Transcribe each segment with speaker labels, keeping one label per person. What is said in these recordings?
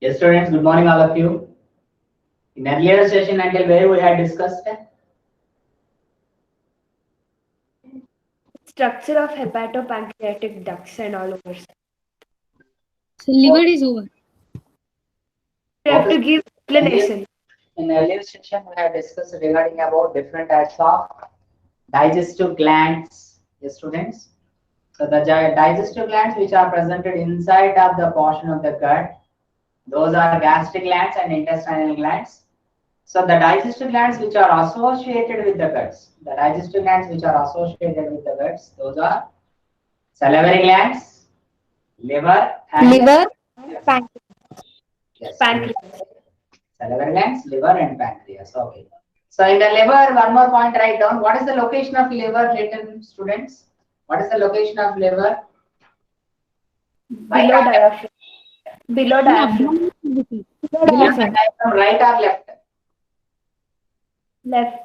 Speaker 1: Yes, students, good morning, all of you. In earlier session, until where we had discussed
Speaker 2: structure of hepatopancreatic ducts and all over.
Speaker 3: So liver is over.
Speaker 2: You have to give explanation.
Speaker 1: in earlier session, we had discussed regarding about different types of digestive glands. Yes, students. So the digestive glands which are presented inside of the portion of the gut, those are gastric glands and intestinal glands. So the digestive glands which are associated with the guts, the digestive glands which are associated with the guts, those are salivary glands, liver, and
Speaker 3: Pancreas.
Speaker 1: yes,
Speaker 2: Pancreas.
Speaker 1: salivary glands, liver, and pancreas. Okay. So in the liver, one more point write down. What is the location of liver, little students? What is the location of liver?
Speaker 2: Below diaphragm. Below diaphragm.
Speaker 1: Below the diaphragm, right or left?
Speaker 2: Left.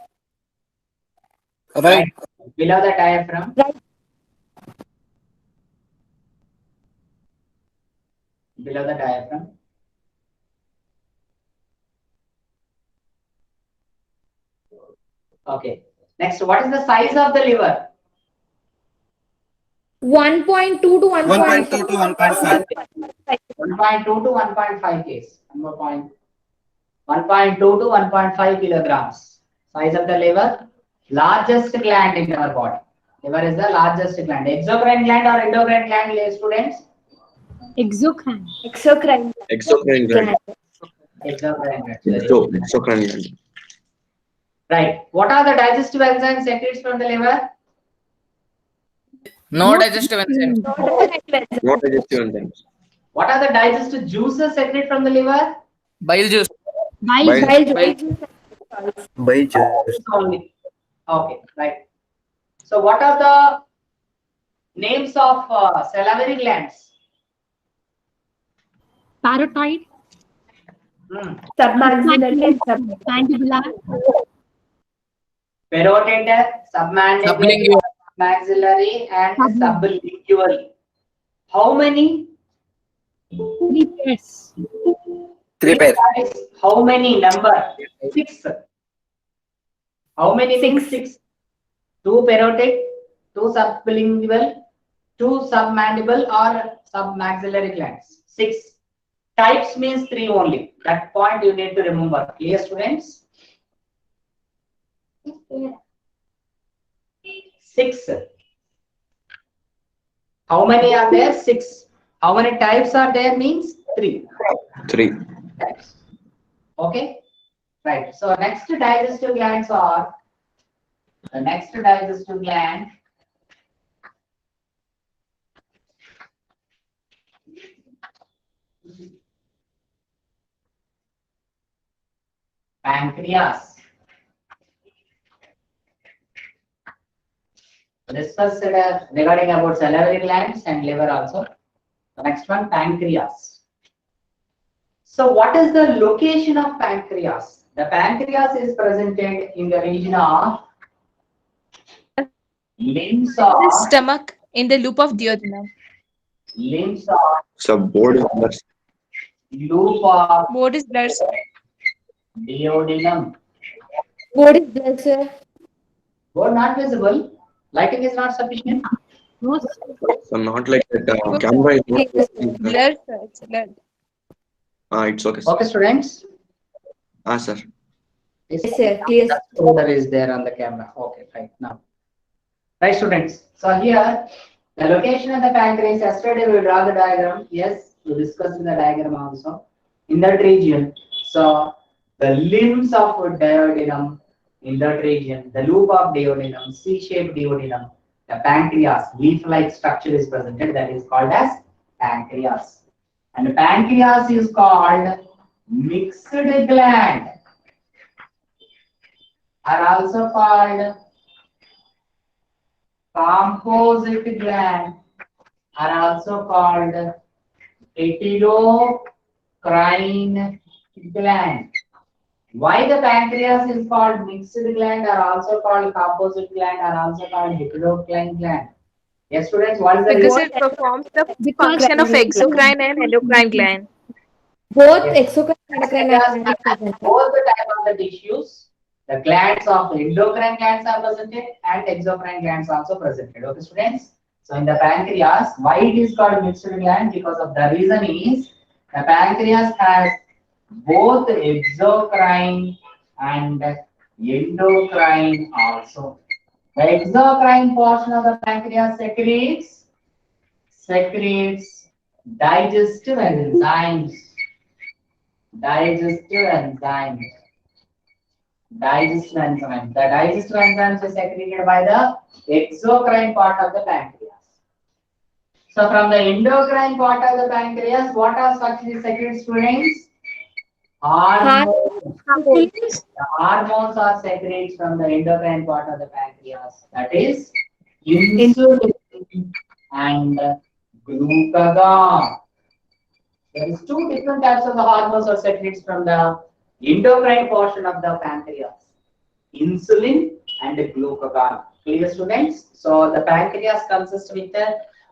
Speaker 1: Right. Below the diaphragm.
Speaker 3: Right.
Speaker 1: Below the diaphragm. Okay. Next, what is the size of the liver?
Speaker 3: 1.2 to
Speaker 4: 1.2 to
Speaker 3: 1.5.
Speaker 4: 1.5.
Speaker 1: 1.2 to 1.5 kgs. Number point. 1.2 to 1.5 kilograms. Size of the liver. Largest gland in our body. Liver is the largest gland. Exocrine gland or endocrine gland, students?
Speaker 3: Exocrine.
Speaker 2: Exocrine.
Speaker 4: Exocrine gland.
Speaker 1: Exocrine gland.
Speaker 4: Exocrine gland.
Speaker 1: Right. What are the digestive enzymes secreted from the liver?
Speaker 5: No digestive enzyme.
Speaker 4: Not digestive enzymes.
Speaker 1: What are the digestive juices secreted from the liver?
Speaker 5: Bile juice.
Speaker 3: Bile juice.
Speaker 4: Bile juice.
Speaker 1: Only. Okay, right. So what are the names of salivary glands?
Speaker 3: Parotid.
Speaker 2: Submaxillary and
Speaker 3: Mandibular.
Speaker 1: Parotid, submandibular,
Speaker 5: Sublingual.
Speaker 1: maxillary, and sublingual. How many?
Speaker 3: 3 pairs.
Speaker 4: 3 pairs.
Speaker 1: How many number? 6. How many?
Speaker 2: Six.
Speaker 1: 6. 2 parotid, 2 sublingual, 2 submandible or submaxillary glands. 6. Types means 3 only. That point you need to remember. Clear, students? 6. How many are there? 6. How many types are there means 3.
Speaker 4: 3.
Speaker 1: Types. Okay? Right. So next digestive glands are the next digestive gland. Pancreas. Discussed regarding about salivary glands and liver also. The next one, pancreas. So what is the location of pancreas? The pancreas is presented in the region of limbs of
Speaker 6: The stomach in the loop of duodenum.
Speaker 1: limbs of
Speaker 4: So board is plus.
Speaker 1: loop of
Speaker 6: What is blood?
Speaker 1: duodenum.
Speaker 3: What is blood, sir?
Speaker 1: Board not visible. Lighting is not sufficient.
Speaker 3: No,
Speaker 4: So not like that. Camera is not.
Speaker 6: Blood, sir. It's blood.
Speaker 4: It's okay. Sir.
Speaker 1: Okay, students.
Speaker 4: Sir.
Speaker 1: Yes,
Speaker 2: sir. Clear.
Speaker 1: Folder is there on the camera. Okay, right now. Right, students. So here, the location of the pancreas. Yesterday we draw the diagram. Yes, we discussed in the diagram also. In that region, so the limbs of duodenum in that region, the loop of duodenum, C-shaped duodenum, the pancreas, leaf-like structure is presented. That is called as pancreas. And the pancreas is called mixed gland. Are also called composite gland, are also called heterocrine gland. Why the pancreas is called mixed gland, are also called composite gland, are also called heterocrine gland? Yes, students, what is the
Speaker 6: Because
Speaker 1: reason?
Speaker 6: it performs the
Speaker 3: because
Speaker 6: function of exocrine and endocrine gland.
Speaker 3: Both
Speaker 1: Yes.
Speaker 3: exocrine and endocrine
Speaker 1: Pancreas
Speaker 3: are
Speaker 1: has
Speaker 3: present.
Speaker 1: both the type of the tissues. The glands of endocrine glands are presented and exocrine glands also presented. Okay, students. So in the pancreas, why it is called mixed gland? Because of the reason is the pancreas has both exocrine and endocrine also. The exocrine portion of the pancreas secretes digestive enzymes. Digestive enzymes. Digestive enzymes. The digestive enzymes are secreted by the exocrine part of the pancreas. So from the endocrine part of the pancreas, what are secreted, students? Hormones. The hormones are secreted from the endocrine part of the pancreas. That is insulin and glucagon. There is two different types of the hormones are secreted from the endocrine portion of the pancreas. Insulin and glucagon. Clear, students? So the pancreas consists with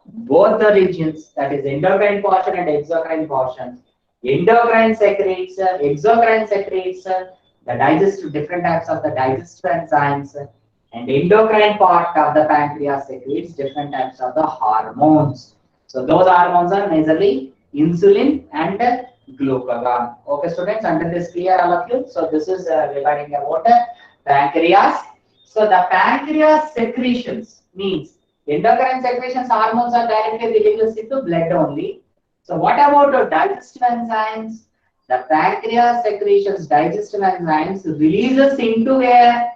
Speaker 1: both the regions, that is endocrine portion and exocrine portion. Endocrine secretes, exocrine secretes the digestive, different types of the digestive enzymes, and endocrine part of the pancreas secretes different types of the hormones. So those hormones are majorly insulin and glucagon. Okay, students, until this clear, all of you. So this is regarding about pancreas. So the pancreas secretions means endocrine secretions hormones are directly released into blood only. So what about the digestive enzymes? The pancreas secretions digestive enzymes releases into where?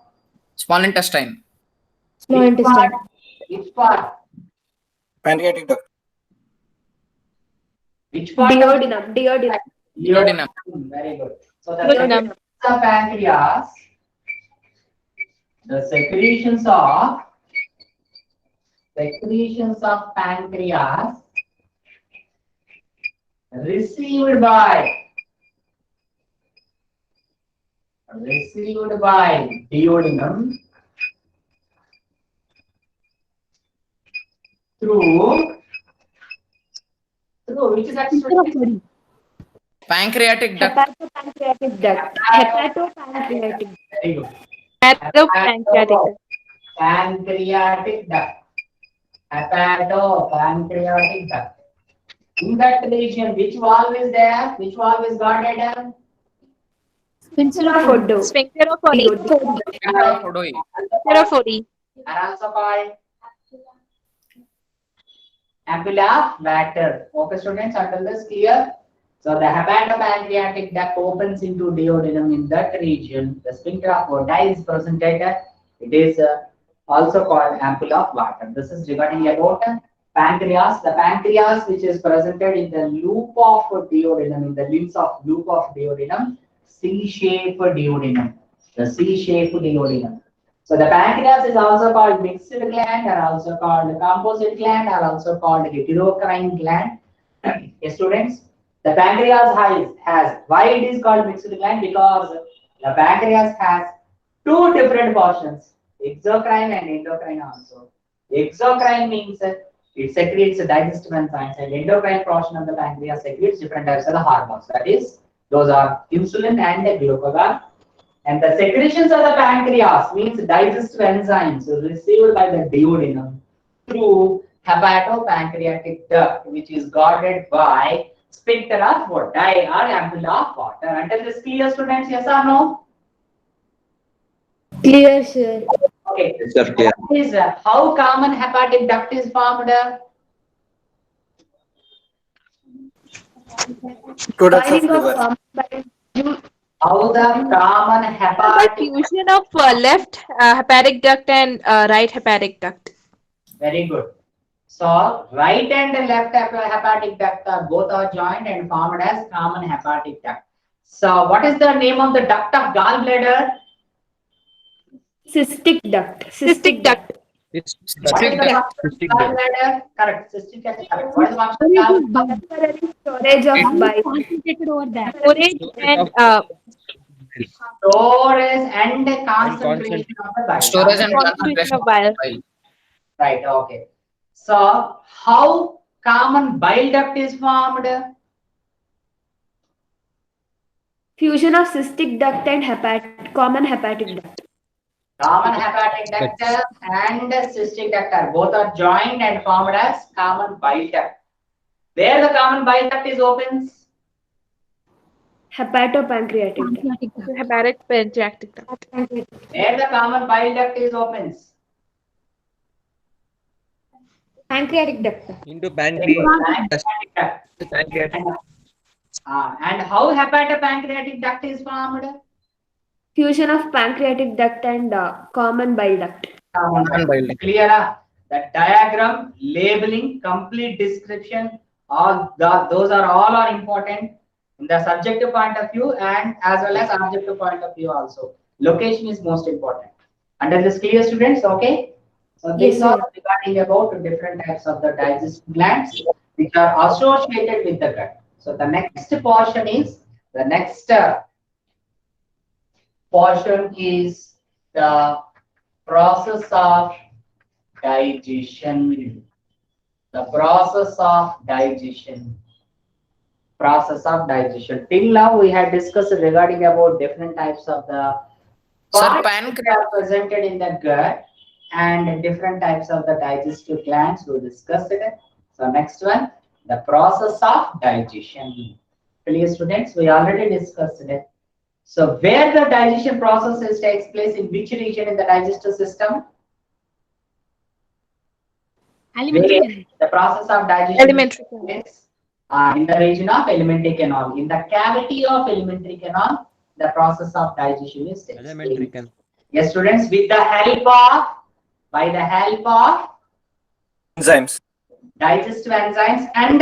Speaker 5: Small intestine.
Speaker 3: Small
Speaker 1: Which
Speaker 3: intestine.
Speaker 1: part? Which part?
Speaker 7: Pancreatic duct.
Speaker 1: Which part?
Speaker 2: Duodenum. Duodenum.
Speaker 5: Duodenum.
Speaker 1: Very good. So the
Speaker 6: Duodenum.
Speaker 1: secretions of pancreas, the secretions of pancreas received by duodenum through which is actually
Speaker 5: Pancreatic duct.
Speaker 2: Hepatopancreatic duct. Hepatopancreatic.
Speaker 1: very good.
Speaker 6: Hepatopancreatic duct.
Speaker 1: Pancreatic duct. Hepatopancreatic duct. In that region, which valve is there? Which valve is guarded?
Speaker 2: Fodo.
Speaker 6: Sphincter of Oddi.
Speaker 5: Sphincter of Oddi.
Speaker 6: Sphincter of Oddi.
Speaker 1: And also called ampulla of Vater. Okay, students, until this clear. So the hepatopancreatic duct opens into duodenum in that region. The sphincter of Oddi is presented. It is also called ampulla of Vater. This is regarding about pancreas. The pancreas, which is presented in the loop of duodenum, in the limbs of loop of duodenum, C-shaped duodenum. The C-shaped duodenum. So the pancreas is also called mixed gland, or also called composite gland, or also called heterocrine gland. Yes, students. The pancreas has why it is called mixed gland? Because the pancreas has two different portions, exocrine and endocrine also. Exocrine means it secretes digestive enzymes, and endocrine portion of the pancreas secretes different types of the hormones. That is, those are insulin and glucagon. And the secretions of the pancreas means digestive enzymes received by the duodenum through hepatopancreatic duct, which is guarded by sphincter of Oddi or ampulla of Vater. Until this clear, students, yes or no?
Speaker 3: Clear, sir.
Speaker 1: Okay.
Speaker 4: Yes, sir, clear.
Speaker 1: Is how common hepatic duct is formed?
Speaker 7: Two ducts of
Speaker 2: Lining of
Speaker 7: liver.
Speaker 1: How the common
Speaker 6: The
Speaker 1: hepatic
Speaker 6: fusion of left hepatic duct and right hepatic duct.
Speaker 1: very good. So right and left hepatic duct are both are joined and formed as common hepatic duct. So what is the name of the duct of gallbladder?
Speaker 2: Cystic duct.
Speaker 6: Cystic duct.
Speaker 1: What is the function of gallbladder? Correct. Cystic duct. Correct. What is the function of gallbladder?
Speaker 2: Storage of bile.
Speaker 3: Concentrated over there.
Speaker 6: Storage and
Speaker 1: Storage and concentration of the bile.
Speaker 5: Storage and
Speaker 6: concentration of bile.
Speaker 1: Right. Okay. So how common bile duct is formed?
Speaker 2: Fusion of cystic duct and common hepatic duct.
Speaker 1: Common hepatic duct and cystic duct are both are joined and formed as common bile duct. Where the common bile duct is opens?
Speaker 2: Hepatopancreatic duct.
Speaker 6: Hepatic pancreatic duct.
Speaker 1: Where the common bile duct is opens?
Speaker 2: Pancreatic duct.
Speaker 8: Into
Speaker 1: Very good.
Speaker 8: pancreas.
Speaker 1: Pancreatic duct. And how hepatopancreatic duct is formed?
Speaker 2: Fusion of pancreatic duct and common bile duct.
Speaker 5: Common bile duct.
Speaker 1: Clear? The diagram, labeling, complete description, those are all are important in the subjective point of view and as well as objective point of view also. Location is most important. Under this clear, students? Okay. So these
Speaker 2: Yes,
Speaker 1: are
Speaker 2: sir.
Speaker 1: regarding about different types of the digestive glands which are associated with the gut. So the next portion is the process of digestion. The process of digestion. Process of digestion. Till now we had discussed regarding about different types of the
Speaker 5: Sir,
Speaker 1: parts
Speaker 5: pancreas.
Speaker 1: that are presented in the gut and different types of the digestive glands we discussed it. So next one, the process of digestion. Clear, students? We already discussed it. So where the digestion process takes place, in which region in the digestive system?
Speaker 3: Alimentary.
Speaker 1: The process of digestion
Speaker 6: Alimentary canal.
Speaker 1: is in the region of alimentary canal. In the cavity of alimentary canal, the process of digestion is takes
Speaker 8: Elementary
Speaker 1: place.
Speaker 8: can.
Speaker 1: Yes, students, with the help of, by the help of
Speaker 7: Enzymes.
Speaker 1: digestive enzymes and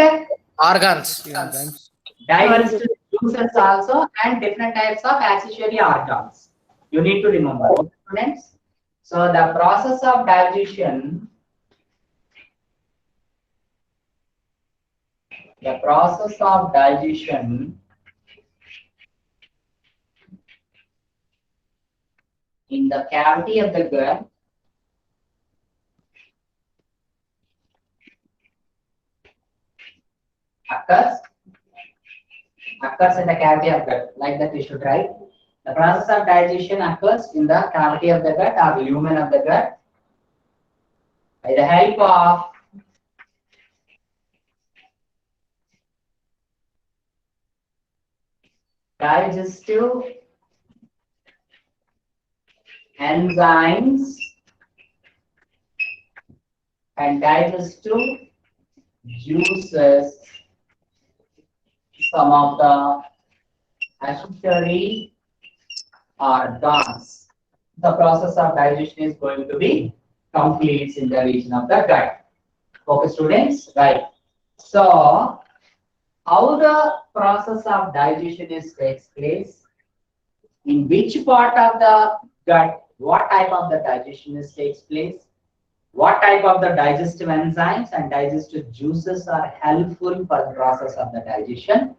Speaker 5: Organs.
Speaker 1: digestive juices also and different types of accessory organs. You need to remember, okay, students. So the process of digestion, in the cavity of the gut occurs in the cavity of gut, like that we should write. The process of digestion occurs in the cavity of the gut or lumen of the gut by the help of digestive enzymes and digestive juices, some of the accessory organs. The process of digestion is going to be complete in the region of the gut. Okay, students, right? So, how the process of digestion takes place? In which part of the gut? What type of the digestion takes place? What type of the digestive enzymes and digestive juices are helpful for the process of the digestion?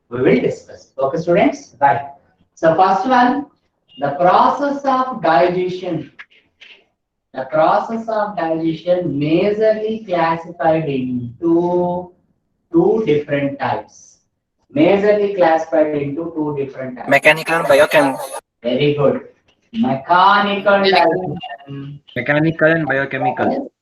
Speaker 1: We will discuss. Okay, students? Right. So first one, the process of digestion. The process of digestion majorly classified into two different types. Majorly classified into two different types.
Speaker 7: Mechanical and biochemical.
Speaker 1: Very good. Mechanical digestion.
Speaker 8: Mechanical and biochemical.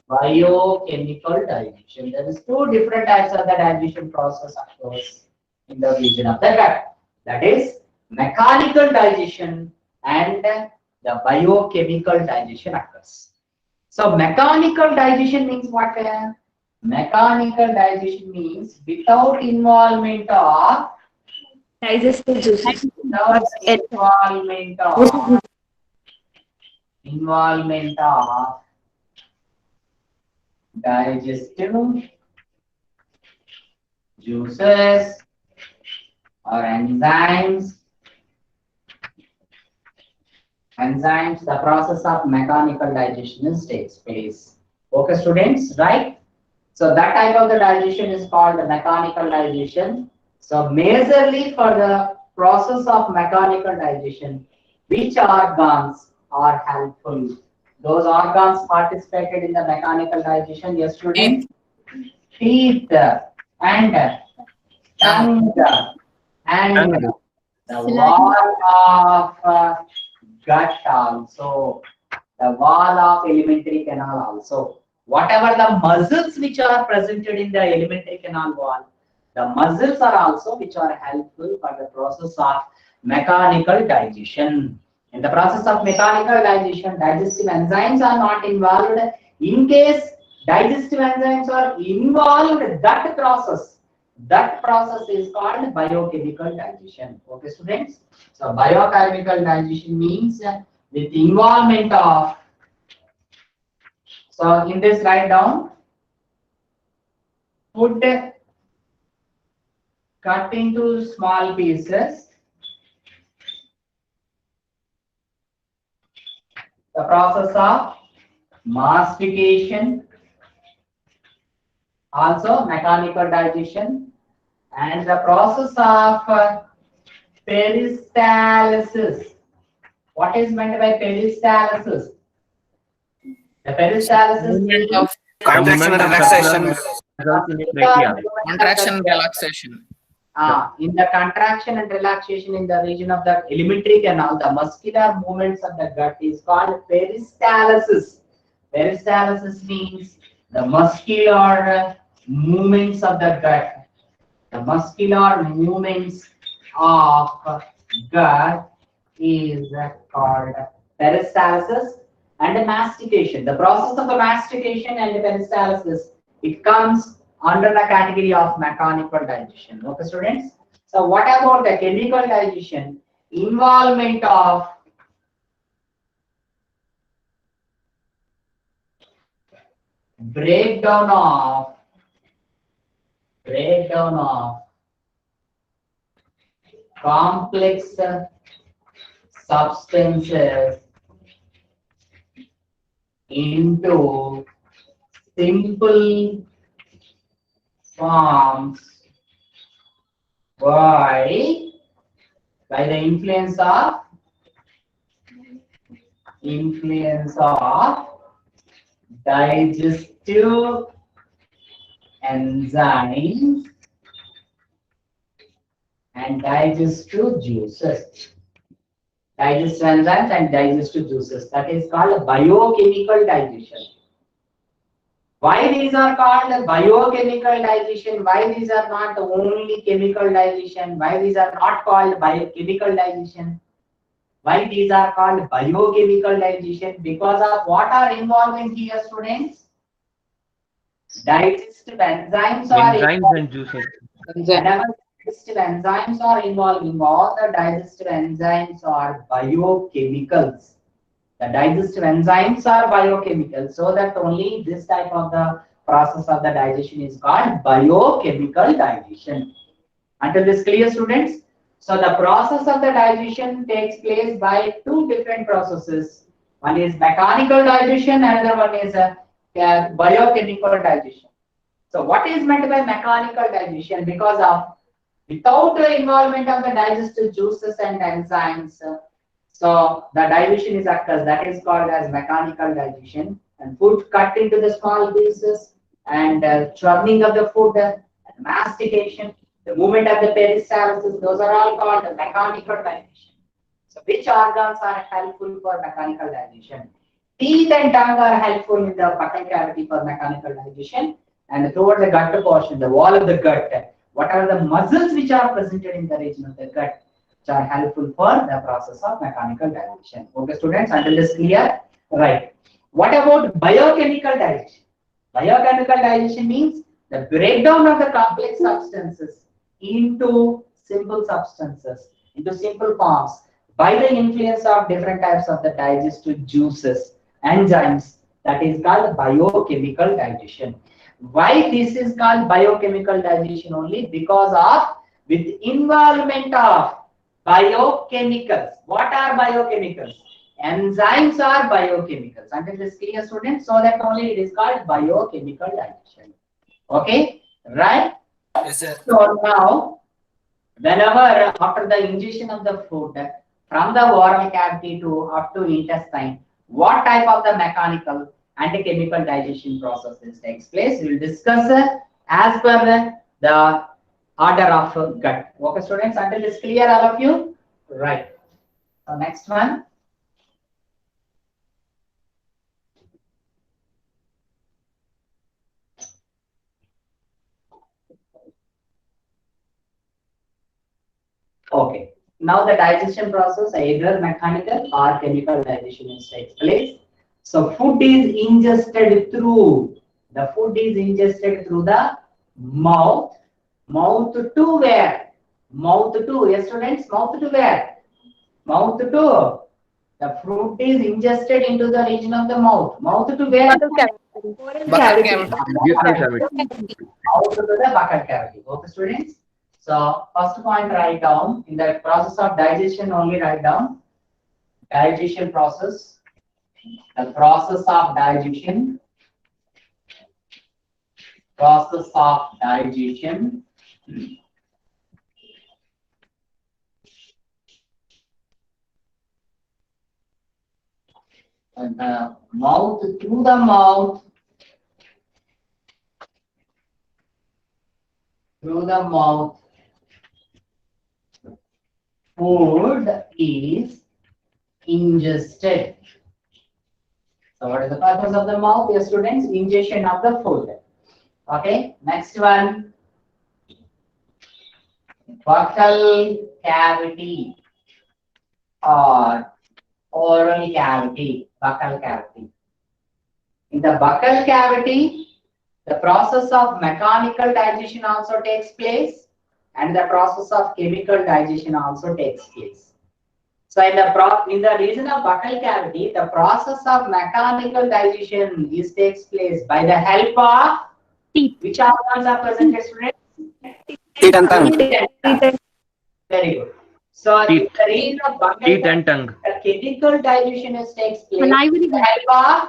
Speaker 1: Biochemical digestion. There is two different types of the digestion process occurs in the region of the gut. That is mechanical digestion and the biochemical digestion occurs. So mechanical digestion means what? Mechanical digestion means without involvement of
Speaker 2: Digestive juices.
Speaker 1: involvement of digestive juices or enzymes. The process of mechanical digestion takes place. Okay, students, right? So that type of the digestion is called the mechanical digestion. So majorly for the process of mechanical digestion, which organs are helpful? Those organs participated in the mechanical digestion. Yes, students. Teeth and tongue and The wall of gut also. The wall of alimentary canal also. Whatever the muscles which are presented in the alimentary canal wall, the muscles are also which are helpful for the process of mechanical digestion. In the process of mechanical digestion, digestive enzymes are not involved. In case digestive enzymes are involved, that process is called biochemical digestion. Okay, students? So biochemical digestion means with involvement of, so in this write down, food cut into small pieces, the process of mastication, also mechanical digestion, and the process of peristalsis. What is meant by peristalsis? The peristalsis
Speaker 5: Movement
Speaker 1: means
Speaker 5: of
Speaker 7: Contraction and relaxation.
Speaker 8: Results in trachea.
Speaker 5: contraction, relaxation.
Speaker 1: In the contraction and relaxation in the region of the alimentary canal, the muscular movements of the gut is called peristalsis. Peristalsis means the muscular movements of the gut. The muscular movements of gut is called peristalsis. And mastication. The process of mastication and peristalsis, it comes under the category of mechanical digestion. Okay, students? So what about the chemical digestion? Involvement of breakdown of complex substances into simple forms by the influence of digestive enzymes and digestive juices. Digestive enzymes and digestive juices. That is called biochemical digestion. Why these are called biochemical digestion? Why these are not only chemical digestion? Why these are not called biochemical digestion? Why these are called biochemical digestion? Because of what are involving here, students? Digestive enzymes are
Speaker 8: Enzymes
Speaker 1: involved.
Speaker 8: and juices.
Speaker 1: Whenever digestive enzymes are involving, all the digestive enzymes are biochemicals. The digestive enzymes are biochemicals, so that only this type of the process of the digestion is called biochemical digestion. Until this clear, students? So the process of the digestion takes place by two different processes. One is mechanical digestion, another one is biochemical digestion. So what is meant by mechanical digestion? Because of without the involvement of the digestive juices and enzymes, so the digestion is occurs. That is called as mechanical digestion. And food cut into the small pieces and churning of the food, and mastication, the movement of the peristalsis, those are all called mechanical digestion. So which organs are helpful for mechanical digestion? Teeth and tongue are helpful in the buccal cavity for mechanical digestion. And throughout the gut portion, the wall of the gut, what are the muscles which are presented in the region of the gut, which are helpful for the process of mechanical digestion. Okay, students, until this clear? Right. What about biochemical digestion? Biochemical digestion means the breakdown of the complex substances into simple substances, into simple forms by the influence of different types of the digestive juices, enzymes. That is called biochemical digestion. Why this is called biochemical digestion only? Because of with involvement of biochemicals. What are biochemicals? Enzymes are biochemicals. Until this clear, students, so that only it is called biochemical digestion. Okay, right?
Speaker 7: Yes, sir.
Speaker 1: So now, whenever after the ingestion of the food from the oral cavity to up to intestine, what type of the mechanical and chemical digestion processes takes place? We will discuss as per the order of gut. Okay, students, until this clear, all of you? Right. So next one. Okay. Now the digestion process either mechanical or chemical digestion takes place. So food is ingested through the mouth. Mouth to where? Mouth to, yes students, mouth to where? Mouth to. The fruit is ingested into the region of the mouth. Mouth to where?
Speaker 6: Buccal cavity.
Speaker 5: Buccal cavity.
Speaker 8: Buccal cavity.
Speaker 1: Mouth to the buccal cavity. Okay students. So first point write down, in the process of digestion only write down. Digestion process. The process of digestion. Process of digestion. And the mouth, through the mouth. Through the mouth. Food is ingested. So what is the purpose of the mouth? Yes, students, ingestion of the food. Okay, next one. Buccal cavity or oral cavity. Buccal cavity. In the buccal cavity, the process of mechanical digestion also takes place, and the process of chemical digestion also takes place. So in the region of buccal cavity, the process of mechanical digestion takes place by the help of
Speaker 2: Teeth.
Speaker 1: which organs are present, students?
Speaker 7: Teeth and tongue.
Speaker 1: Very good. So in
Speaker 8: Teeth.
Speaker 1: the region of buccal
Speaker 8: Teeth and tongue.
Speaker 1: the chemical digestion takes place
Speaker 3: Salivary
Speaker 1: by the help of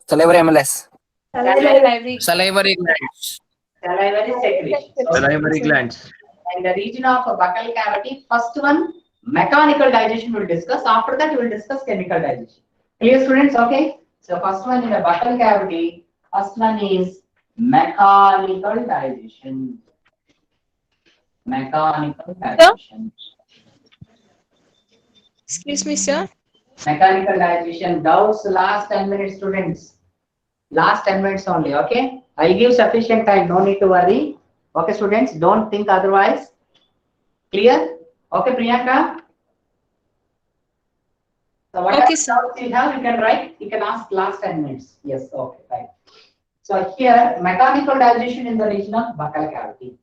Speaker 7: Salivary MLS.
Speaker 5: Salivary glands.
Speaker 1: salivary secretion. So
Speaker 8: Salivary glands.
Speaker 1: in the region of buccal cavity, first one mechanical digestion will discuss. After that, we will discuss chemical digestion. Clear, students? Okay. So first one in the buccal cavity, first one is mechanical digestion. Mechanical digestion.
Speaker 6: Excuse me, sir.
Speaker 1: Mechanical digestion. Doubts last 10 minutes, students. Last 10 minutes only. Okay. I'll give sufficient time. No need to worry. Okay, students. Don't think otherwise. Clear? Okay, Priyanka. So what
Speaker 6: Okay, sir.
Speaker 1: doubts you have, you can write. You can ask last 10 minutes. Yes. Okay. Right. So here, mechanical digestion in the region of buccal cavity.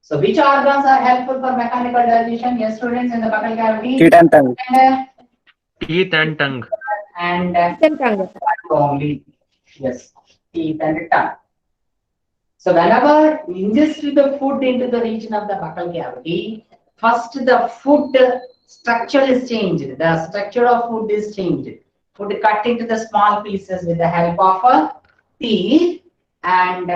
Speaker 1: So which organs are helpful for mechanical digestion? Yes, students, in the buccal cavity.
Speaker 7: Teeth and tongue.
Speaker 8: Teeth and tongue.
Speaker 1: And
Speaker 2: tongue.
Speaker 1: only. Yes, teeth and tongue. So whenever we ingest the food into the region of the buccal cavity, first the food structure is changed. The structure of food is changed. Food cut into the small pieces with the help of a teeth. And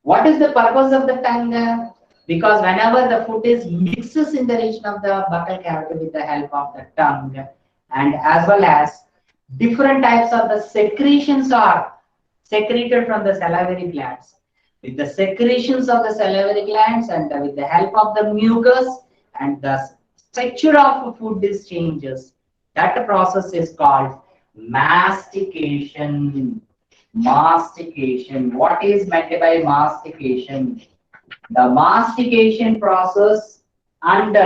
Speaker 1: what is the purpose of the tongue? Because whenever the food is mixes in the region of the buccal cavity with the help of the tongue, and as well as different types of the secretions are secreted from the salivary glands. With the secretions of the salivary glands and with the help of the mucus and the structure of food is changes. That process is called mastication. Mastication. What is meant by mastication? The mastication process comes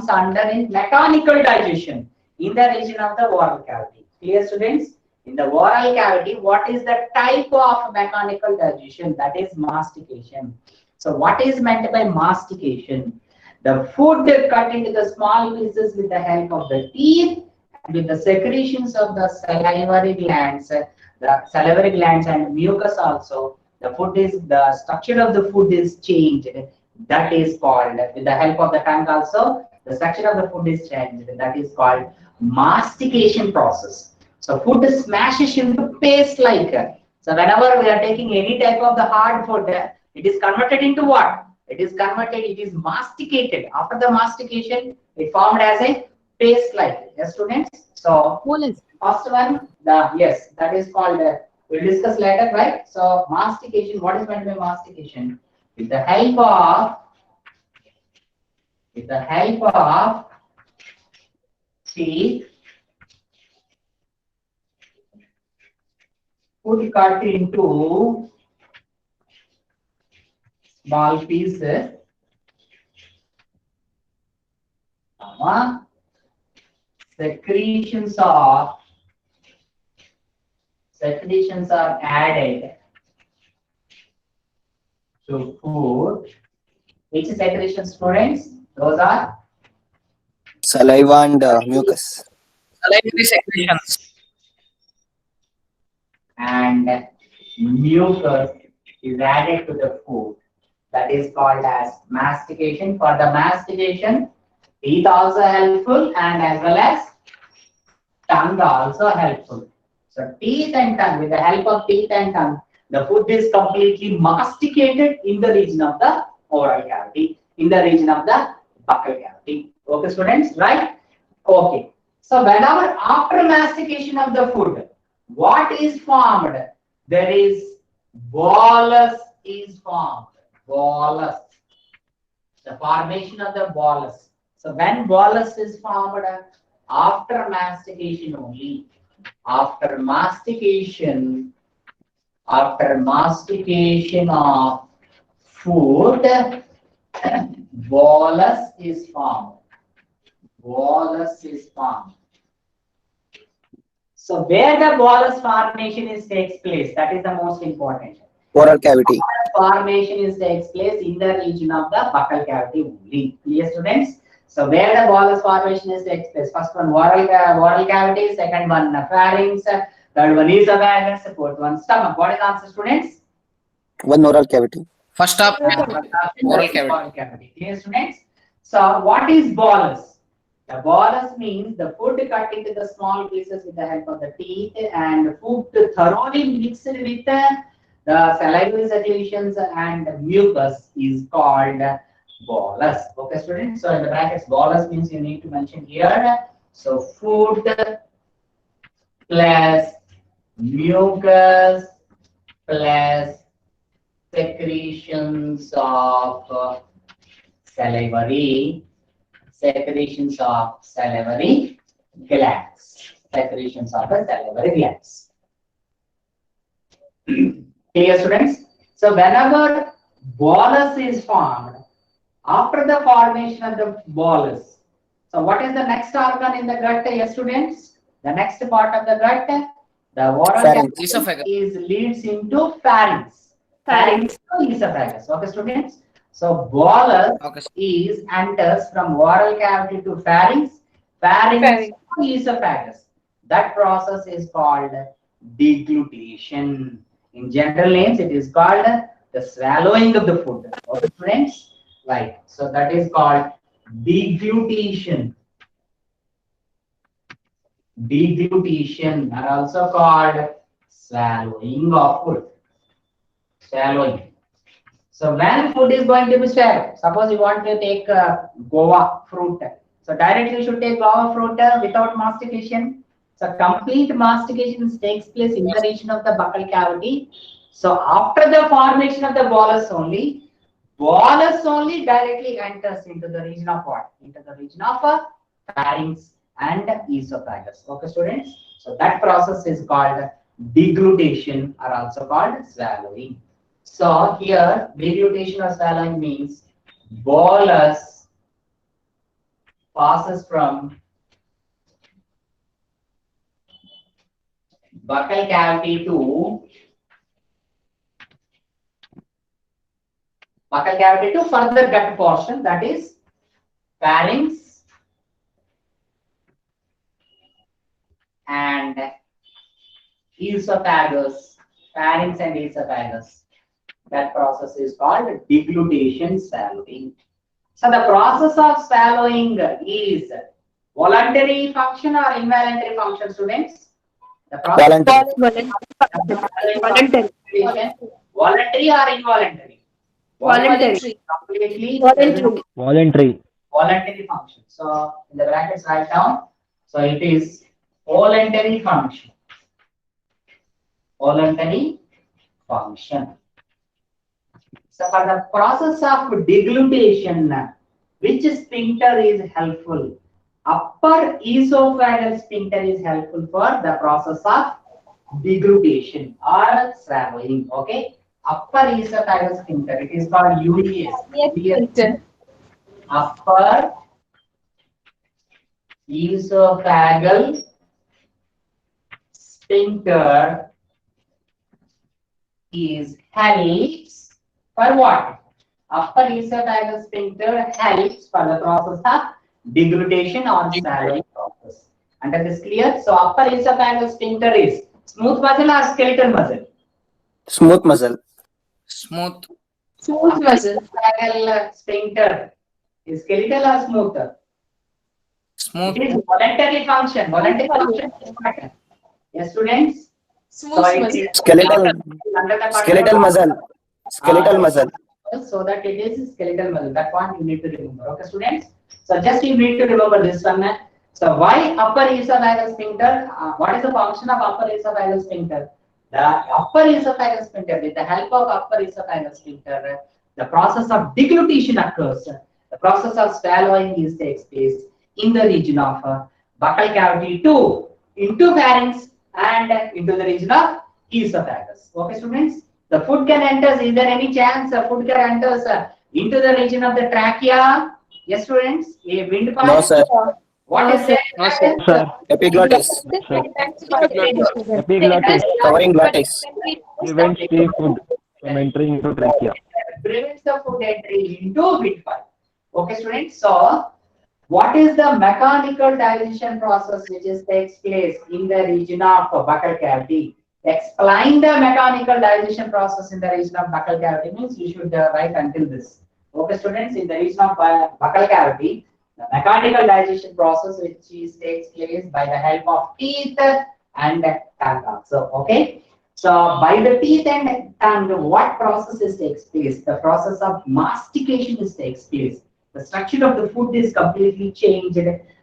Speaker 1: under in mechanical digestion in the region of the oral cavity. Clear, students? In the oral cavity, what is the type of mechanical digestion? That is mastication. So what is meant by mastication? The food cut into the small pieces with the help of the teeth and with the secretions of the salivary glands and mucus also. The structure of the food is changed. That is called, with the help of the tongue also, the structure of the food is changed. That is called mastication process. So food smashes into paste like. So whenever we are taking any type of the hard food, it is converted into what? It is masticated. After the mastication, it formed as a paste like. Yes, students? So first one, that is called, we'll discuss later, right? So mastication, what is meant by mastication? With the help of with the help of teeth, food cut into small pieces, secretions are added to food. Which secretions, students? Those are
Speaker 7: Saliva and mucus.
Speaker 5: Salivary secretions.
Speaker 1: and mucus is added to the food. That is called as mastication. For the mastication, teeth also helpful and as well as tongue also helpful. So teeth and tongue, with the help of teeth and tongue, the food is completely masticated in the region of the oral cavity, in the region of the buccal cavity. Okay, students, right? Okay. So whenever after mastication of the food, what is formed? There is bolus is formed. Bolus. The formation of the bolus. So when bolus is formed, after mastication only. After mastication of food, bolus is formed. Bolus is formed. So where the bolus formation takes place, that is the most important.
Speaker 7: Oral cavity.
Speaker 1: Formation takes place in the region of the buccal cavity only. Clear, students? So where the bolus formation takes place? First one oral cavity, second one pharynx, third one esophagus, fourth one stomach. What is the answer, students?
Speaker 7: One oral cavity.
Speaker 5: First up, oral cavity.
Speaker 1: Clear, students? So what is bolus? The bolus means the food cut into the small pieces with the help of the teeth and food thoroughly mixed with the salivary secretions and mucus is called bolus. Okay, students. So in the brackets, bolus means you need to mention here. So food plus mucus plus secretions of salivary glands. Secretions of the salivary glands. Clear, students? So whenever bolus is formed, after the formation of the bolus, so what is the next organ in the gut, yes, students? The next part of the gut, the oral cavity is leads into pharynx. Pharynx to esophagus. Okay, students? So bolus is enters from oral cavity to pharynx, pharynx to esophagus. That process is called deglutition. In general names, it is called the swallowing of the food. Okay, friends? Right. So that is called deglutition. Deglutition are also called swallowing of food. Swallowing. So when food is going to be swallowed, suppose you want to take guava fruit. So directly you should take guava fruit without mastication. So complete mastication takes place in the region of the buccal cavity. So after the formation of the bolus only directly enters into the region of what? Into the region of pharynx and esophagus. Okay, students. So that process is called deglutition, or also called swallowing. So here deglutition or swallowing means bolus passes from buccal cavity to further gut portion, that is pharynx and esophagus. Pharynx and esophagus. That process is called deglutition, swallowing. So the process of swallowing is voluntary function or involuntary function, students? The process voluntary or involuntary?
Speaker 2: Voluntary.
Speaker 1: Completely
Speaker 7: Voluntary
Speaker 1: function. So in the brackets write down. So it is voluntary function. Voluntary function. So for the process of deglutition, which sphincter is helpful? Upper esophageal sphincter is helpful for the process of deglutition or swallowing. Okay, upper esophageal sphincter, it is called UES. Upper esophageal sphincter is helps for what? Upper esophageal sphincter helps for the process of deglutition or swallowing process. Under this clear? So upper esophageal sphincter is smooth muscle or skeletal muscle?
Speaker 7: Smooth muscle.
Speaker 5: Smooth.
Speaker 6: Smooth muscle.
Speaker 1: Esophageal sphincter is skeletal or smooth?
Speaker 5: Smooth.
Speaker 1: It is voluntary function. Voluntary function is important. Yes, students?
Speaker 6: Smooth
Speaker 1: So it
Speaker 6: muscle.
Speaker 1: is
Speaker 7: Skeletal.
Speaker 1: under the
Speaker 7: Skeletal
Speaker 1: control of-
Speaker 7: muscle. Skeletal muscle.
Speaker 1: So that it is skeletal muscle. That one you need to remember. Okay, students? So just you need to remember this one. So why upper esophageal sphincter? What is the function of upper esophageal sphincter? The upper esophageal sphincter, with the help of upper esophageal sphincter, the process of deglutition occurs. The process of swallowing takes place in the region of buccal cavity to into pharynx and into the region of esophagus. Okay, students? The food can enter. Is there any chance food can enters into the region of the trachea? Yes, students. A windpipe.
Speaker 7: No, sir.
Speaker 1: What is that?
Speaker 5: No, sir.
Speaker 8: Sir.
Speaker 7: Epiglottis.
Speaker 8: Epiglottis
Speaker 7: Covering glottis.
Speaker 8: prevents the food from entering into trachea.
Speaker 1: Prevents the food entry into windpipe. Okay, students. So, what is the mechanical digestion process which takes place in the region of buccal cavity? Explain the mechanical digestion process in the region of buccal cavity means you should write until this. Okay, students, in the region of buccal cavity, the mechanical digestion process which takes place by the help of teeth and tongue also. Okay, so by the teeth and tongue, what processes takes place? The process of mastication takes place. The structure of the food is completely changed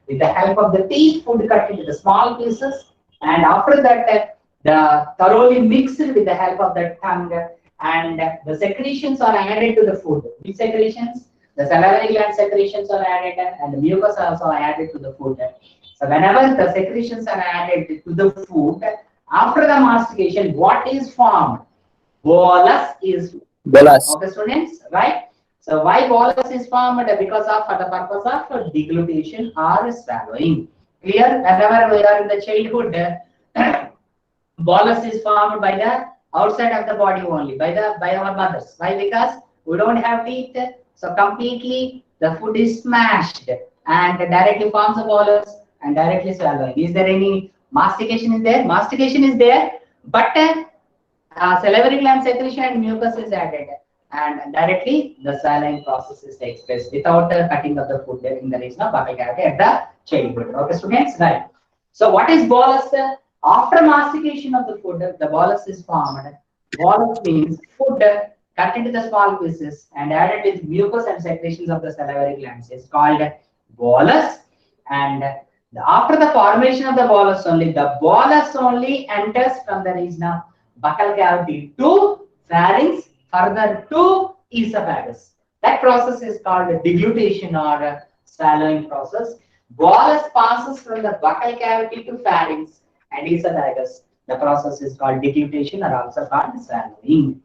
Speaker 1: with the help of the teeth. Food cut into the small pieces, and after that, the thoroughly mixed with the help of the tongue, and the secretions are added to the food. Which secretions? The salivary gland secretions are added, and the mucus are also added to the food. So whenever the secretions are added to the food, after the mastication, what is formed? Bolus is
Speaker 7: Bolus.
Speaker 1: okay, students, right? So why bolus is formed? Because of for the purpose of deglutition or swallowing. Clear? Whenever we are in the childhood, bolus is formed by the outside of the body only, by our mothers. Why? Because we don't have teeth, so completely the food is smashed and directly forms a bolus and directly swallowing. Is there any mastication? Is there? Mastication is there, but salivary gland secretion and mucus is added, and directly the swallowing process takes place without cutting of the food in the region of buccal cavity at the childhood. Okay, students, right? So what is bolus? After mastication of the food, the bolus is formed. Bolus means food cut into the small pieces and added with mucus and secretions of the salivary glands is called bolus. And after the formation of the bolus only enters from the region of buccal cavity to pharynx, further to esophagus. That process is called deglutition or swallowing process. Bolus passes from the buccal cavity to pharynx and esophagus. The process is called deglutition or also called swallowing.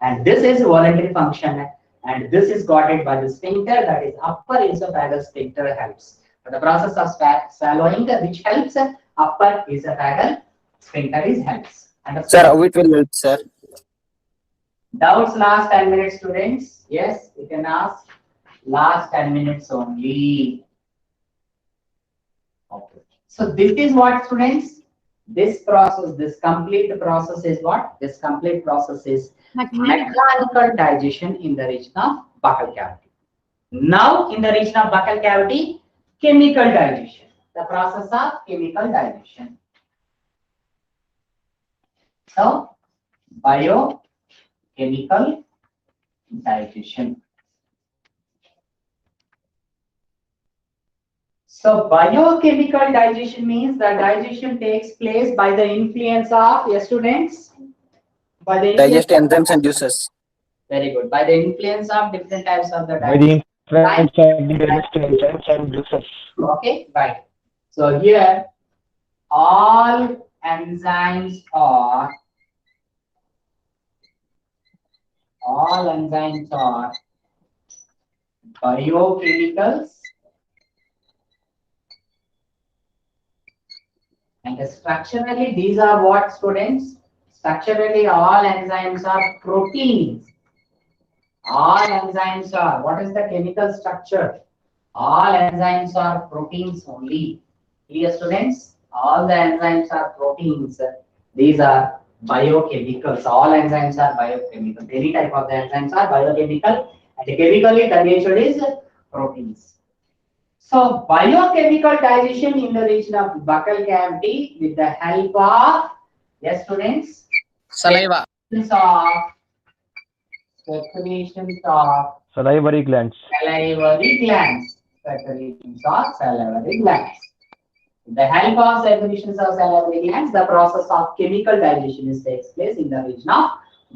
Speaker 1: And this is voluntary function, and this is guarded by the sphincter, that is upper esophageal sphincter helps. For the process of swallowing, which helps upper esophageal sphincter is helps.
Speaker 7: Sir, how it will help, sir?
Speaker 1: Doubts last 10 minutes, students? Yes, you can ask. Last 10 minutes only. Okay. So this is what, students? This process, this complete process is what? This complete process is mechanical digestion in the region of buccal cavity. Now, in the region of buccal cavity, chemical digestion. The process of chemical digestion. So, biochemical digestion. So, biochemical digestion means the digestion takes place by the influence of, yes, students? By the
Speaker 7: Digest enzymes and juices.
Speaker 1: Very good. By the influence of different types of the
Speaker 8: By the Different digestive enzymes and juices.
Speaker 1: Okay, right. So here all enzymes are biochemicals, and structurally these are what, students? Structurally all enzymes are proteins. All enzymes are, what is the chemical structure? All enzymes are proteins only. Clear, students? All the enzymes are proteins. These are biochemicals. All enzymes are biochemical. Any type of the enzymes are biochemical, and chemically the nature is proteins. So biochemical digestion in the region of buccal cavity with the help of, yes, students,
Speaker 5: Saliva.
Speaker 1: secretions of
Speaker 8: Salivary glands.
Speaker 1: salivary glands. Secretions of salivary glands. With the help of secretions of salivary glands, the process of chemical digestion takes place in the region of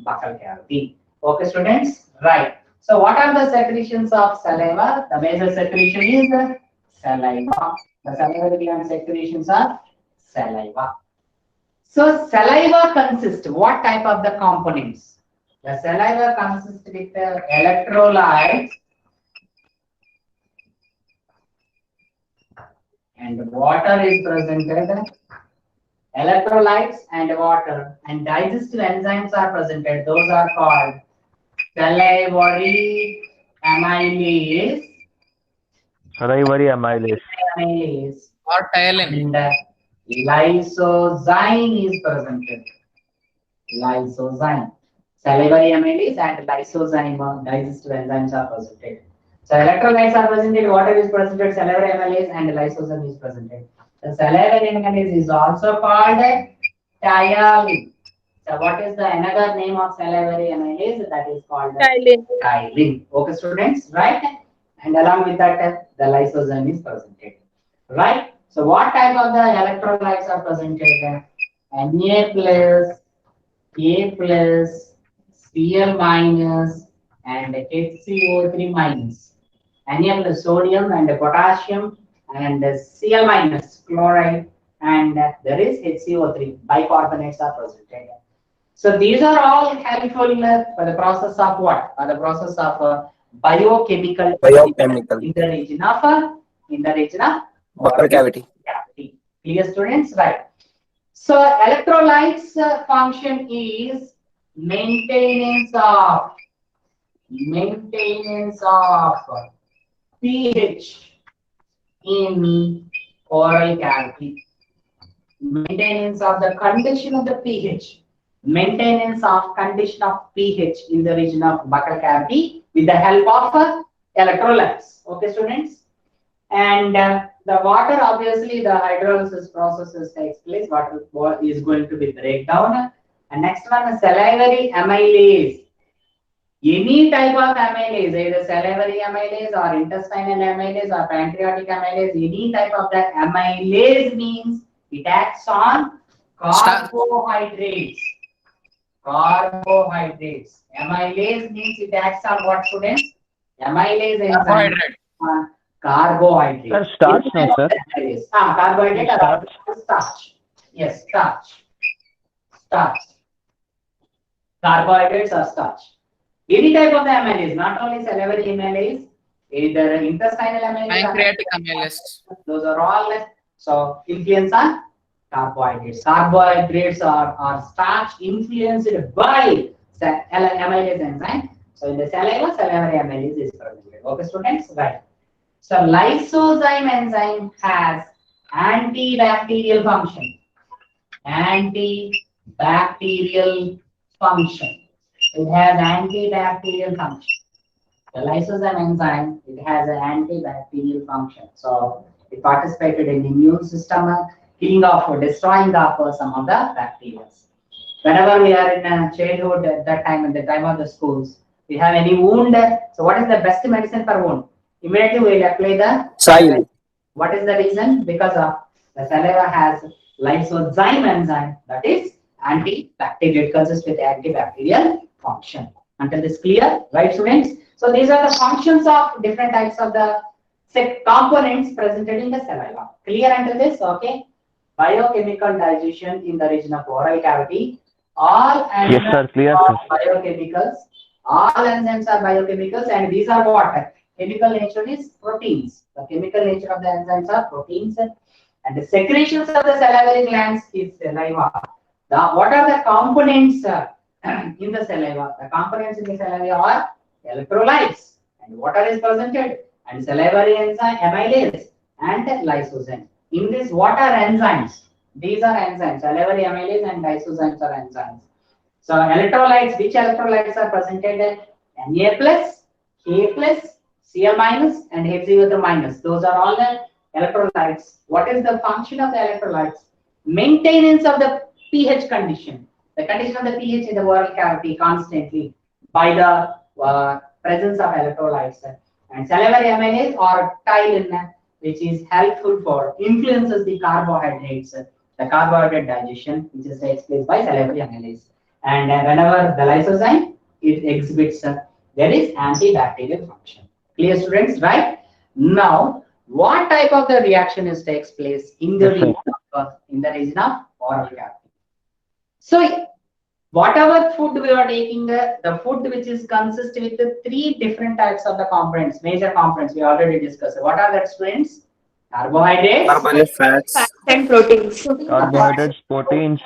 Speaker 1: buccal cavity. Okay, students? Right. So what are the secretions of saliva? The major secretion is saliva. The salivary gland secretions are saliva. So saliva consists what type of the components? The saliva consists with the electrolytes and water is presented. Electrolytes and water and digestive enzymes are presented. Those are called salivary amylase.
Speaker 8: Salivary amylase.
Speaker 5: Or Tylen.
Speaker 1: And lysozyme is presented. Lysozyme. Salivary amylase and lysozyme digestive enzymes are presented. So electrolytes are presented, water is presented, salivary amylase and lysozyme is presented. The salivary amylase is also called tyalin. So what is the another name of salivary amylase? That is called
Speaker 6: Tylen.
Speaker 1: Tylen. Okay, students, right? And along with that, the lysozyme is presented, right? So what type of the electrolytes are presented? Na plus, A plus, Cl minus, and HCO3 minus. Na plus sodium and potassium and Cl minus chloride, and there is HCO3 bicarbonates are presented. So these are all helpful for the process of what? For the process of biochemical
Speaker 7: Biochemical.
Speaker 1: in the region of
Speaker 7: Buccal cavity.
Speaker 1: cavity. Clear, students? Right. So electrolytes function is maintenance of pH in oral cavity. Maintenance of the condition of the pH. Maintenance of condition of pH in the region of buccal cavity with the help of electrolytes. Okay, students? And the water, obviously, the hydrolysis processes takes place. Water is going to be breakdown. And next one, salivary amylase. Any type of amylase, either salivary amylase or intestinal amylase or pancreatic amylase, any type of that amylase means it acts on carbohydrates. Carbohydrates. Amylase means it acts on what, students? Amylase enzyme
Speaker 5: Carbohydrate.
Speaker 1: on carbohydrate.
Speaker 8: Sir, starch, no, sir.
Speaker 1: Carbohydrate
Speaker 8: Starch.
Speaker 1: or starch. Yes, starch. Starch. Carbohydrates or starch. Any type of the amylase, not only salivary amylase, either intestinal amylase,
Speaker 5: Pancreatic amylase.
Speaker 1: those are all. So influence on carbohydrates. Carbohydrates are starch influenced by amylase enzyme. So in the saliva, salivary amylase is present. Okay, students, right? So lysozyme enzyme has antibacterial function. Antibacterial function. It has antibacterial function. The lysozyme enzyme, it has an antibacterial function. So it participated in the immune system, killing off or destroying off some of the bacteria. Whenever we are in childhood, at that time, at the time of the schools, we have any wound. So what is the best medicine for wound? Immediately we will apply the
Speaker 7: Saline.
Speaker 1: What is the reason? Because of the saliva has lysozyme enzyme, that is antibacterial. It consists with antibacterial function. Until this clear, right, students? So these are the functions of different types of the components presented in the saliva. Clear until this? Okay. Biochemical digestion in the region of oral cavity. All
Speaker 8: Yes, sir.
Speaker 1: enzymes
Speaker 8: Clear,
Speaker 1: are
Speaker 8: sir.
Speaker 1: biochemicals. All enzymes are biochemicals, and these are what? Chemical nature is proteins. The chemical nature of the enzymes are proteins, and the secretions of the salivary glands is saliva. What are the components in the saliva? The components in the saliva are electrolytes, and water is presented, and salivary enzyme amylase and lysozyme. In this, what are enzymes? These are enzymes. Salivary amylase and lysozymes are enzymes. So electrolytes, which electrolytes are presented? Na plus, K plus, Cl minus, and Hexaether minus. Those are all the electrolytes. What is the function of the electrolytes? Maintenance of the pH condition. The condition of the pH in the oral cavity constantly by the presence of electrolytes. And salivary amylase or ptyalin, which is helpful for influences the carbohydrates, the carbohydrate digestion, which is takes place by salivary amylase. And whenever the lysozyme, it exhibits there is antibacterial function. Clear, students, right? Now, what type of the reaction is takes place in the region of oral cavity? So, whatever food we are taking, the food which is consist with the three different types of the components, major components we already discussed. What are the, students? Carbohydrates,
Speaker 7: Carbohydrate, fats.
Speaker 2: And proteins.
Speaker 8: Carbohydrates, proteins,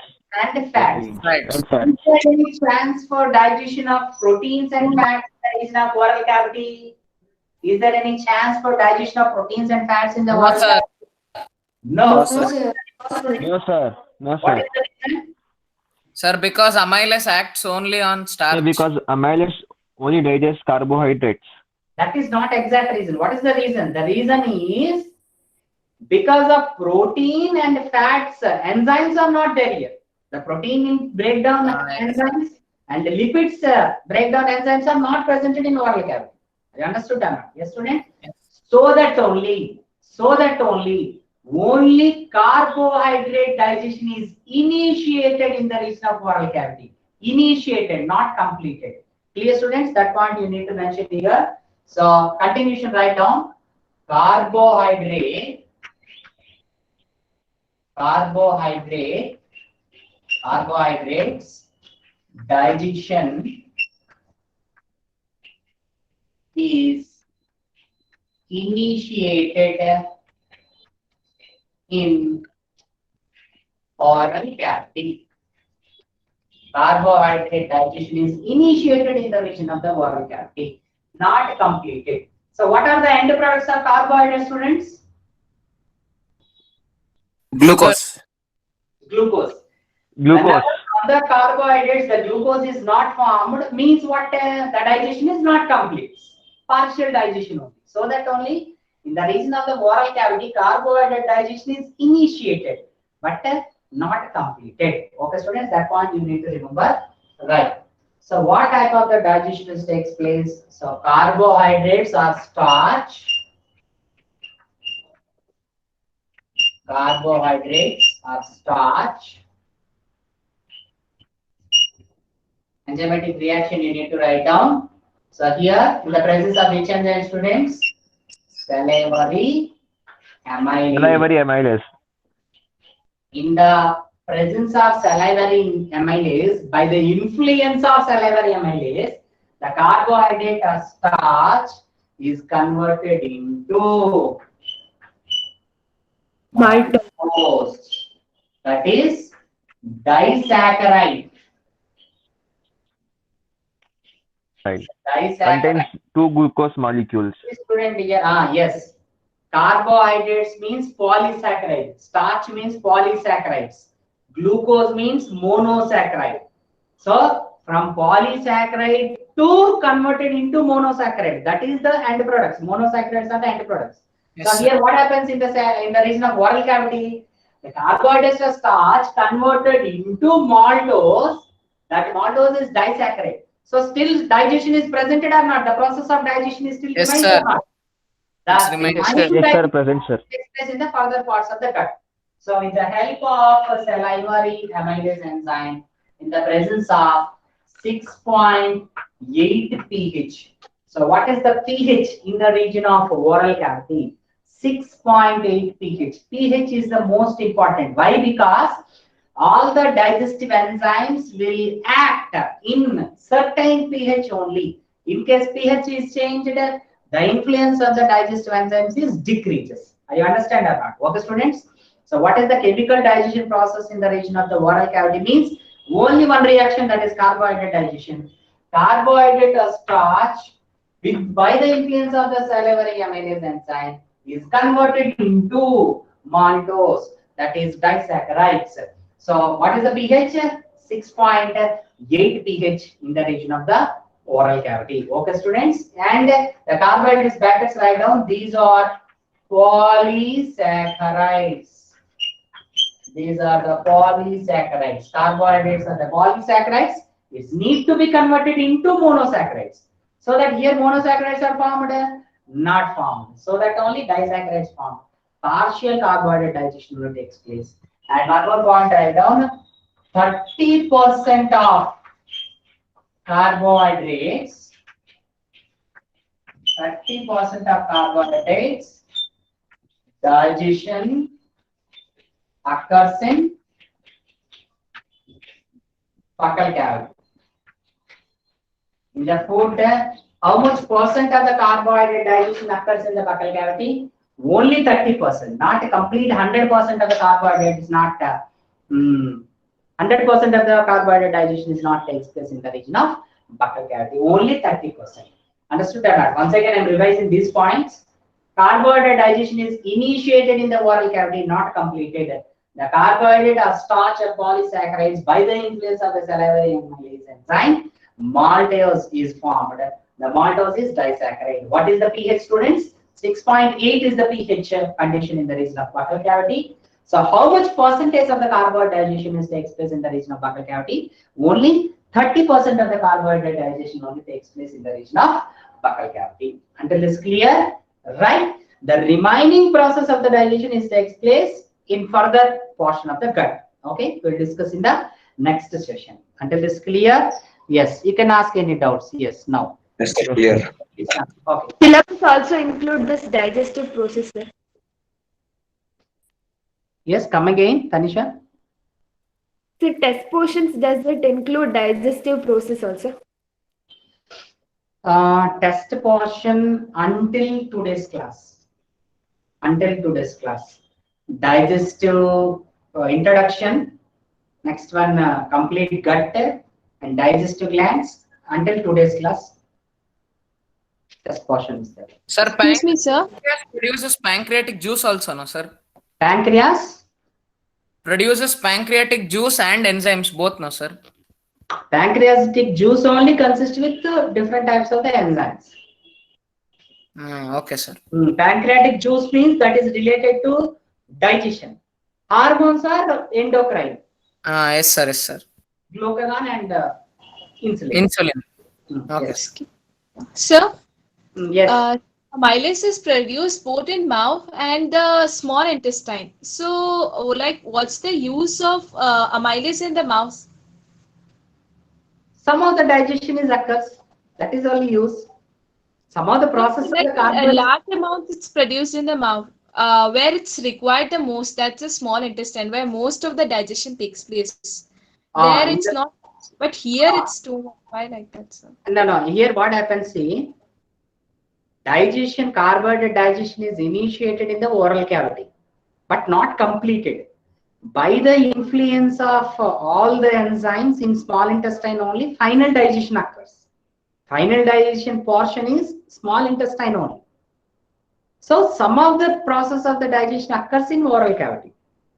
Speaker 1: and fats.
Speaker 5: Right.
Speaker 8: and
Speaker 1: Is
Speaker 8: fats.
Speaker 1: there any chance for digestion of proteins and fats in the region of oral cavity? Is there any chance for digestion of proteins and fats in the
Speaker 5: No,
Speaker 1: oral
Speaker 5: sir.
Speaker 1: cavity? No.
Speaker 7: No, sir.
Speaker 8: No, sir. No,
Speaker 1: What
Speaker 8: sir.
Speaker 1: is the reason?
Speaker 5: Sir, because amylase acts only on starch.
Speaker 8: Yeah, because amylase only digests carbohydrates.
Speaker 1: That is not exact reason. What is the reason? The reason is because of protein and fats, enzymes are not there here. The protein breakdown enzymes and the lipids breakdown enzymes are not presented in oral cavity. You understood that? Yes, student?
Speaker 5: Yes.
Speaker 1: So that only carbohydrate digestion is initiated in the region of oral cavity. Initiated, not completed. Clear, students? That point you need to mention here. So continuation, write down carbohydrates digestion is initiated in oral cavity. Carbohydrate digestion is initiated in the region of the oral cavity, not completed. So what are the end products of carbohydrate, students?
Speaker 7: Glucose.
Speaker 1: Glucose.
Speaker 8: Glucose.
Speaker 1: Whenever from the carbohydrates the glucose is not formed, means what? The digestion is not complete. Partial digestion only. So that only in the region of the oral cavity, carbohydrate digestion is initiated, but not completed. Okay, students, that point you need to remember. Right. So what type of the digestion takes place? So carbohydrates are starch. Carbohydrates are starch. Enzymatic reaction you need to write down. So here, in the presence of which enzyme, students? Salivary amylase.
Speaker 8: Salivary amylase.
Speaker 1: In the presence of salivary amylase, by the influence of salivary amylase, the carbohydrate or starch is converted into maltose. That is disaccharide.
Speaker 8: Right.
Speaker 1: Disaccharide.
Speaker 8: Contains two glucose molecules.
Speaker 1: Student here, yes. Carbohydrates means polysaccharide. Starch means polysaccharides. Glucose means monosaccharide. So from polysaccharide to converted into monosaccharide. That is the end products. Monosaccharides are the end products.
Speaker 5: Yes,
Speaker 1: So here what happens in the region of oral cavity? The carbohydrates are starch converted into maltose. That maltose is disaccharide. So still digestion is presented or not? The process of digestion is still
Speaker 5: Yes,
Speaker 1: remains
Speaker 5: sir.
Speaker 1: or not?
Speaker 5: It's remains.
Speaker 8: Yes, sir, present, sir.
Speaker 1: Takes place in the further parts of the gut. So with the help of salivary amylase enzyme, in the presence of 6.8 pH. So what is the pH in the region of oral cavity? 6.8 pH. pH is the most important. Why? Because all the digestive enzymes will act in certain pH only. In case pH is changed, the influence of the digestive enzymes is decreases. Are you understand or not? Okay, students. So what is the chemical digestion process in the region of the oral cavity? Means only one reaction, that is carbohydrate digestion. Carbohydrate starch by the influence of the salivary amylase enzyme is converted into maltose, that is disaccharides. So what is the pH? 6.8 pH in the region of the oral cavity. Okay, students. And the carbohydrates brackets write down. These are polysaccharides. These are the polysaccharides. Carbohydrates are the polysaccharides. It need to be converted into monosaccharides. So that here monosaccharides are formed, not formed. So that only disaccharides formed. Partial carbohydrate digestion will take place. And one more point I down. 30% of carbohydrates. 30% of carbohydrates digestion occurs in buccal cavity. In the food, how much percent of the carbohydrate digestion occurs in the buccal cavity? Only 30%, not a complete 100% of the carbohydrate is not 100% of the carbohydrate digestion is not takes place in the region of buccal cavity. Only 30%. Understood or not? Once again, I am revising these points. Carbohydrate digestion is initiated in the oral cavity, not completed. The carbohydrate or starch or polysaccharides by the influence of the salivary amylase enzyme, maltose is formed. The maltose is disaccharide. What is the pH, students? 6.8 is the pH condition in the region of buccal cavity. So how much percentage of the carbohydrate digestion is takes place in the region of buccal cavity? Only 30% of the carbohydrate digestion only takes place in the region of buccal cavity. Until this clear, right? The remaining process of the digestion is takes place in further portion of the gut. Okay, we'll discuss in the next session. Until this clear, yes, you can ask any doubts. Yes, now.
Speaker 4: Yes, clear.
Speaker 1: Okay.
Speaker 2: Syllabus also include this digestive process, sir.
Speaker 1: Yes, come again, Tanisha.
Speaker 2: So test portions, does it include digestive process also?
Speaker 1: Test portion until today's class. Until today's class. Digestive introduction. Next one, complete gut and digestive glands. Until today's class. Test portion is there.
Speaker 5: Sir,
Speaker 6: Excuse me, sir.
Speaker 5: pancreas produces pancreatic juice also, no, sir?
Speaker 1: Pancreas.
Speaker 5: Produces pancreatic juice and enzymes both, no, sir?
Speaker 1: Pancreatic juice only consists with different types of the enzymes.
Speaker 5: Okay, sir.
Speaker 1: Pancreatic juice means that is related to digestion. Hormones are endocrine.
Speaker 5: Yes, sir. Yes, sir.
Speaker 1: Glucagon and insulin.
Speaker 5: Insulin. Okay.
Speaker 1: Yes.
Speaker 6: Sir,
Speaker 1: Yes.
Speaker 6: amylase is produced both in mouth and the small intestine. So, like, what's the use of amylase in the mouth?
Speaker 1: Some of the digestion is occurs. That is only use. Some of the process of
Speaker 6: Like,
Speaker 1: the
Speaker 6: a
Speaker 1: carbohydrates.
Speaker 6: large amount is produced in the mouth. Where it's required the most, that's the small intestine, where most of the digestion takes place. There it's not, but here it's too much. Why like that, sir?
Speaker 1: No. Here what happens? See, digestion, carbohydrate digestion is initiated in the oral cavity, but not completed. By the influence of all the enzymes in small intestine only, final digestion occurs. Final digestion portion is small intestine only. So some of the process of the digestion occurs in oral cavity.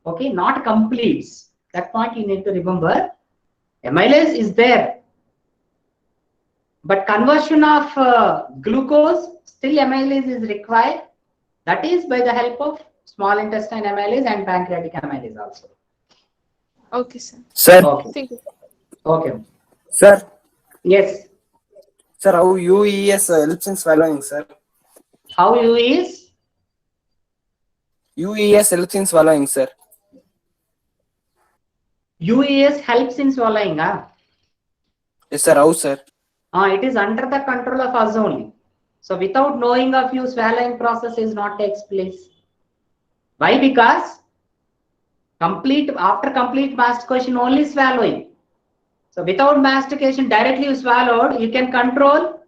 Speaker 1: Okay, not completes. That point you need to remember. Amylase is there, but conversion of glucose, still amylase is required. That is by the help of small intestine amylase and pancreatic amylase also.
Speaker 6: Okay, sir.
Speaker 7: Sir,
Speaker 1: Okay.
Speaker 6: Thank you.
Speaker 1: Okay.
Speaker 7: sir,
Speaker 1: Yes.
Speaker 7: sir, how UES helps in swallowing, sir?
Speaker 1: How you is?
Speaker 7: UES helps in swallowing, sir.
Speaker 1: UES helps in swallowing.
Speaker 7: Yes, sir. How, sir?
Speaker 1: It is under the control of us only. So without knowing of you, swallowing process is not takes place. Why? Because after complete mastication only swallowing. So without mastication directly you swallowed, you can control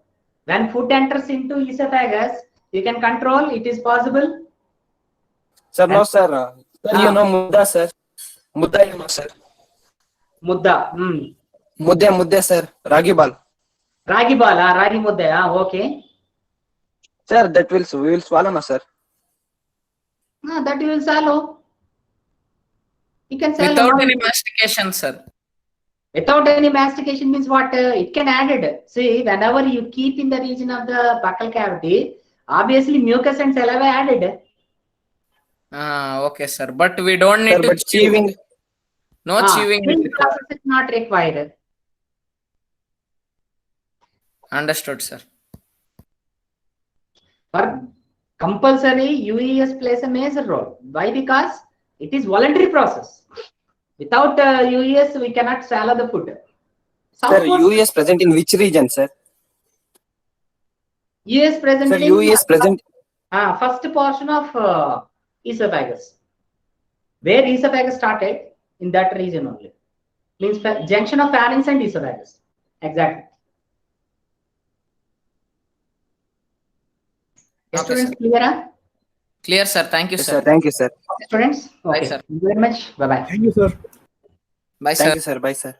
Speaker 1: when food enters into esophagus, you can control, it is possible.
Speaker 7: Sir, no, sir. Sir, you know mudda, sir. Mudda, you know, sir.
Speaker 1: Mudda.
Speaker 7: Mudde, sir. Ragi ball.
Speaker 1: Ragi ball, ragi mudda, okay.
Speaker 7: Sir, we will swallow, no, sir.
Speaker 1: That you will swallow. You can swallow.
Speaker 5: Without any mastication, sir.
Speaker 1: Without any mastication means what? It can added. See, whenever you keep in the region of the buccal cavity, obviously mucus and saliva added.
Speaker 5: Okay, sir. But we don't need
Speaker 7: Sir,
Speaker 5: to
Speaker 7: but chewing.
Speaker 5: No chewing.
Speaker 1: Chewing process is not required.
Speaker 5: Understood, sir.
Speaker 1: For compulsory, UES plays a major role. Why? Because it is voluntary process. Without UES, we cannot swallow the food.
Speaker 7: Sir, UES present in which region, sir?
Speaker 1: UES present
Speaker 7: Sir,
Speaker 1: in
Speaker 7: UES present.
Speaker 1: first portion of esophagus. Where esophagus started, in that region only. Means junction of pharynx and esophagus. Exactly.
Speaker 5: Okay,
Speaker 1: Students,
Speaker 5: sir.
Speaker 1: clear?
Speaker 5: Clear, sir. Thank you,
Speaker 7: Yes,
Speaker 5: sir.
Speaker 7: sir. Thank you, sir.
Speaker 1: Students?
Speaker 5: Bye,
Speaker 1: Okay.
Speaker 5: sir.
Speaker 1: Thank you very much. Bye-bye.
Speaker 8: Thank you, sir.
Speaker 5: Bye,
Speaker 7: Thank
Speaker 5: sir.
Speaker 7: you, sir. Bye, sir.